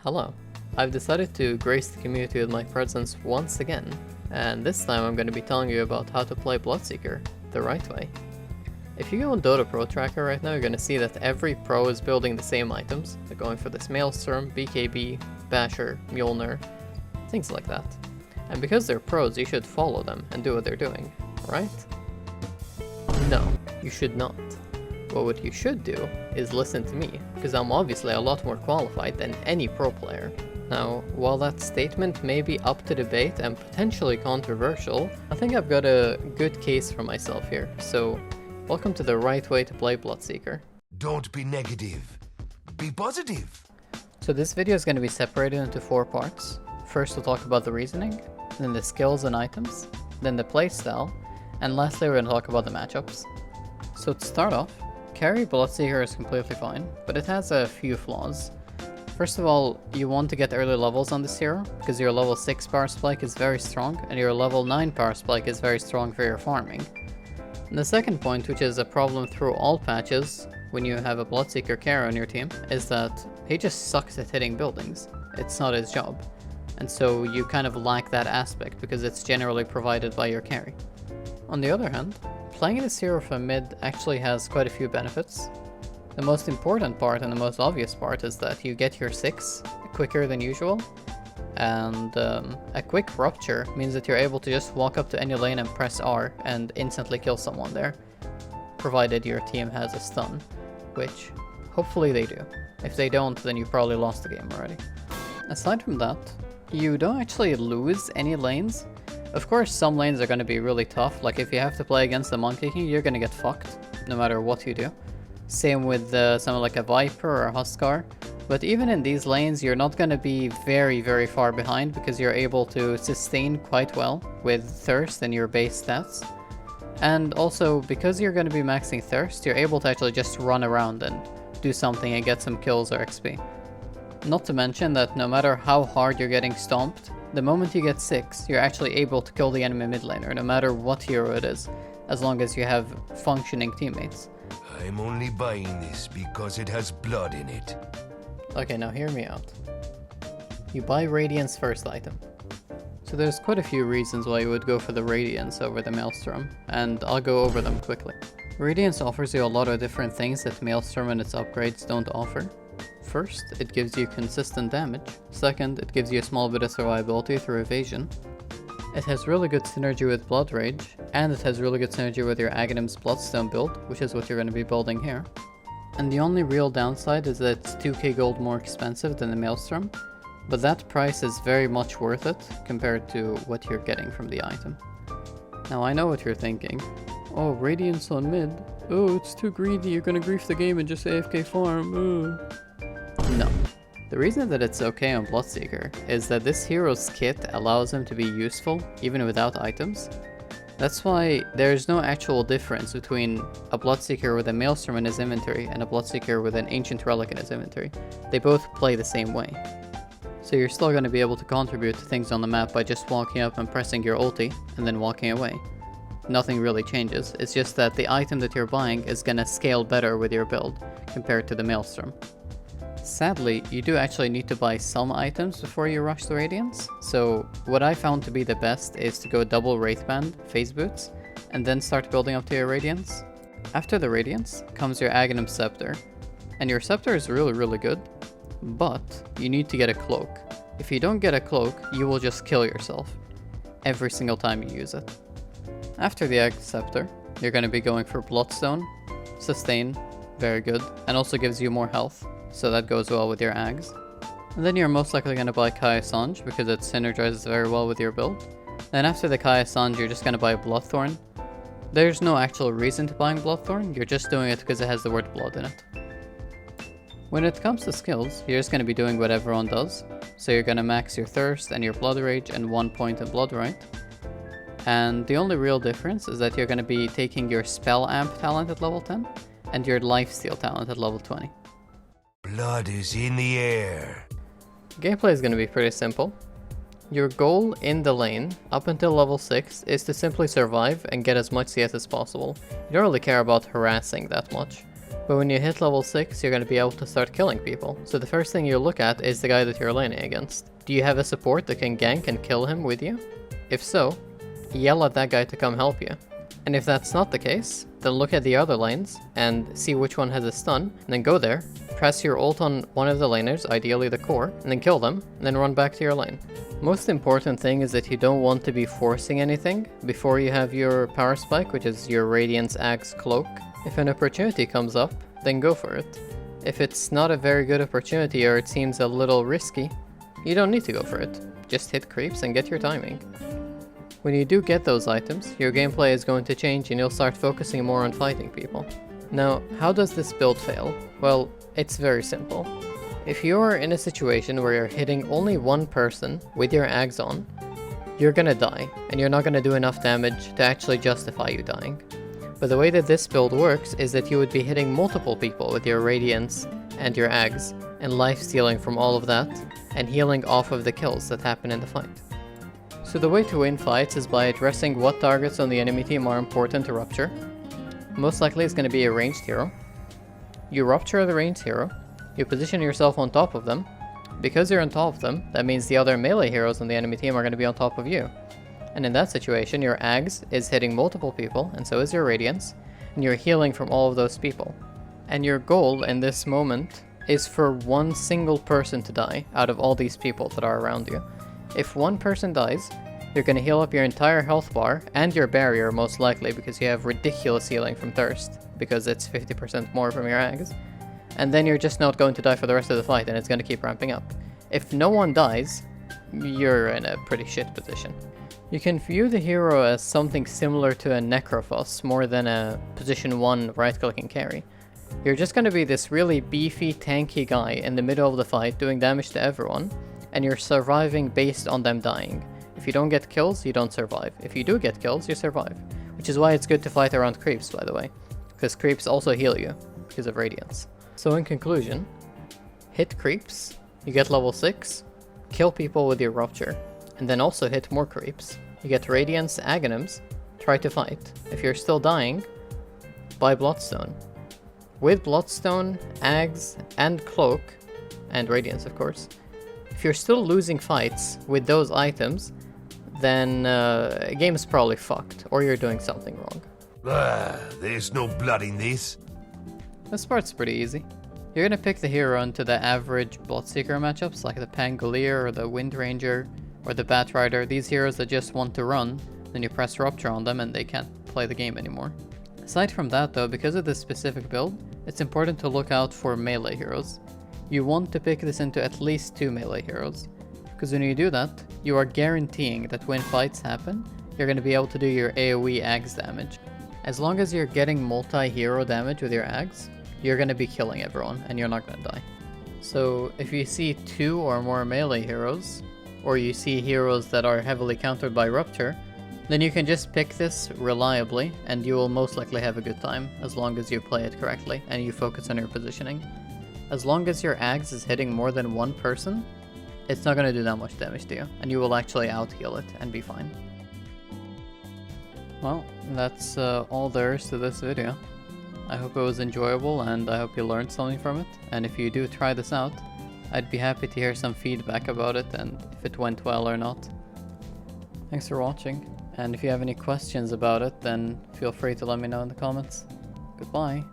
Hello. I've decided to grace the community with my presence once again, and this time I'm going to be telling you about how to play Bloodseeker the right way. If you go on Dota Pro Tracker right now, you're going to see that every pro is building the same items. They're going for this Maelstrom, BKB, Basher, Mjolnir, things like that. And because they're pros, you should follow them and do what they're doing, right? No, you should not. Well, what you should do is listen to me, because I'm obviously a lot more qualified than any pro player. Now, while that statement may be up to debate and potentially controversial, I think I've got a good case for myself here, so welcome to the right way to play Bloodseeker. Don't be negative, be positive. So this video is going to be separated into 4 parts. First we'll talk about the reasoning, then the skills and items, then the playstyle, and lastly we're going to talk about the matchups. So to start off, carry Bloodseeker is completely fine, but it has a few flaws. First of all, you want to get early levels on this hero, because your level 6 power spike is very strong, and your level 9 power spike is very strong for your farming. And the second point, which is a problem through all patches when you have a Bloodseeker carry on your team, is that he just sucks at hitting buildings. It's not his job. And so you kind of lack that aspect, because it's generally provided by your carry. On the other hand, playing this hero from mid actually has quite a few benefits. The most important part and the most obvious part is that you get your 6 quicker than usual, and a quick rupture means that you're able to just walk up to any lane and press R and instantly kill someone there, provided your team has a stun, which hopefully they do. If they don't, then you probably lost the game already. Aside from that, you don't actually lose any lanes. Of course, some lanes are going to be really tough, like if you have to play against the Monkey King, you're going to get fucked, no matter what you do. Same with someone like a Viper or a Huskar. But even in these lanes, you're not going to be very far behind, because you're able to sustain quite well with Thirst and your base stats. And also, because you're going to be maxing Thirst, you're able to actually just run around and do something and get some kills or XP. Not to mention that no matter how hard you're getting stomped, the moment you get 6, you're actually able to kill the enemy mid laner, no matter what hero it is, as long as you have functioning teammates. I'm only buying this because it has blood in it. Okay, now hear me out. You buy Radiant's first item. So there's quite a few reasons why you would go for the Radiance over the Maelstrom, and I'll go over them quickly. Radiance offers you a lot of different things that Maelstrom and its upgrades don't offer. First, it gives you consistent damage. Second, it gives you a small bit of survivability through evasion. It has really good synergy with Blood Rage, and it has really good synergy with your Aghanim's Bloodstone build, which is what you're going to be building here. And the only real downside is that it's 2k gold more expensive than the Maelstrom, but that price is very much worth it compared to what you're getting from the item. Now I know what you're thinking. Oh, Radiance on mid. Oh, it's too greedy, you're gonna grief the game and just AFK farm. No. The reason that it's okay on Bloodseeker is that this hero's kit allows him to be useful even without items. That's why there's no actual difference between a Bloodseeker with a Maelstrom in his inventory and a Bloodseeker with an Ancient Relic in his inventory. They both play the same way. So you're still going to be able to contribute to things on the map by just walking up and pressing your ulti and then walking away. Nothing really changes, it's just that the item that you're buying is going to scale better with your build compared to the Maelstrom. Sadly, you do actually need to buy some items before you rush the Radiance, so what I found to be the best is to go double Wraithband, Phase Boots, and then start building up to your Radiance. After the Radiance comes your Aghanim Scepter, and your Scepter is really good, but you need to get a Cloak. If you don't get a Cloak, you will just kill yourself every single time you use it. After the Aghanim Scepter, you're going to be going for Bloodstone, Sustain, very good, and also gives you more health. So that goes well with your Ags. And then you're most likely going to buy Kaya Sange because it synergizes very well with your build. Then after the Kaya Sange, you're just going to buy Bloodthorn. There's no actual reason to buying Bloodthorn, you're just doing it because it has the word blood in it. When it comes to skills, you're just going to be doing what everyone does. So you're going to max your Thirst and your Blood Rage and 1 point in Blood Right. And the only real difference is that you're going to be taking your Spell Amp talent at level 10 and your Lifesteal talent at level 20. Blood is in the air. Gameplay is going to be pretty simple. Your goal in the lane, up until level 6, is to simply survive and get as much CS as possible. You don't really care about harassing that much. But when you hit level 6, you're going to be able to start killing people. So the first thing you look at is the guy that you're laning against. Do you have a support that can gank and kill him with you? If so, yell at that guy to come help you. And if that's not the case, then look at the other lanes and see which one has a stun, and then go there, press your ult on one of the laners, ideally the core, and then kill them, and then run back to your lane. Most important thing is that you don't want to be forcing anything before you have your power spike, which is your Radiance Axe Cloak. If an opportunity comes up, then go for it. If it's not a very good opportunity or it seems a little risky, you don't need to go for it. Just hit creeps and get your timing. When you do get those items, your gameplay is going to change and you'll start focusing more on fighting people. Now, how does this build fail? Well, it's very simple. If you're in a situation where you're hitting only one person with your Ags on, you're gonna die, and you're not gonna do enough damage to actually justify you dying. But the way that this build works is that you would be hitting multiple people with your Radiance and your Ags, and life-stealing from all of that, and healing off of the kills that happen in the fight. So the way to win fights is by addressing what targets on the enemy team are important to rupture. Most likely it's going to be a ranged hero. You rupture the ranged hero, you position yourself on top of them. Because you're on top of them, that means the other melee heroes on the enemy team are going to be on top of you. And in that situation, your Ags is hitting multiple people, and so is your Radiance, and you're healing from all of those people. And your goal in this moment is for one single person to die out of all these people that are around you. If one person dies, you're going to heal up your entire health bar and your barrier most likely because you have ridiculous healing from Thirst because it's 50% more from your Ags. And then you're just not going to die for the rest of the fight and it's going to keep ramping up. If no one dies, you're in a pretty shit position. You can view the hero as something similar to a Necrophos more than a position 1 right-clicking carry. You're just going to be this really beefy, tanky guy in the middle of the fight doing damage to everyone, and you're surviving based on them dying. If you don't get kills, you don't survive. If you do get kills, you survive. Which is why it's good to fight around creeps, by the way. Because creeps also heal you, because of Radiance. So in conclusion, hit creeps, you get level 6, kill people with your Rupture, and then also hit more creeps. You get Radiance, Aghanim's, try to fight. If you're still dying, buy Bloodstone. With Bloodstone, Ags, and Cloak, and Radiance of course, if you're still losing fights with those items, then the game is probably fucked, or you're doing something wrong. There's no blood in this. This part's pretty easy. You're gonna pick the hero into the average Bloodseeker matchups, like the Pangolier or the Wind Ranger or the Bat Rider. These heroes that just want to run, then you press Rupture on them and they can't play the game anymore. Aside from that though, because of this specific build, it's important to look out for melee heroes. You want to pick this into at least 2 melee heroes, because when you do that, you are guaranteeing that when fights happen, you're going to be able to do your AoE Ags damage. As long as you're getting multi-hero damage with your Ags, you're going to be killing everyone, and you're not going to die. So if you see 2 or more melee heroes, or you see heroes that are heavily countered by Rupture, then you can just pick this reliably, and you will most likely have a good time, as long as you play it correctly, and you focus on your positioning. As long as your Ags is hitting more than one person, it's not going to do that much damage to you, and you will actually out-heal it and be fine. Well, that's all there is to this video. I hope it was enjoyable, and I hope you learned something from it, and if you do try this out, I'd be happy to hear some feedback about it and if it went well or not. Thanks for watching, and if you have any questions about it, then feel free to let me know in the comments. Goodbye!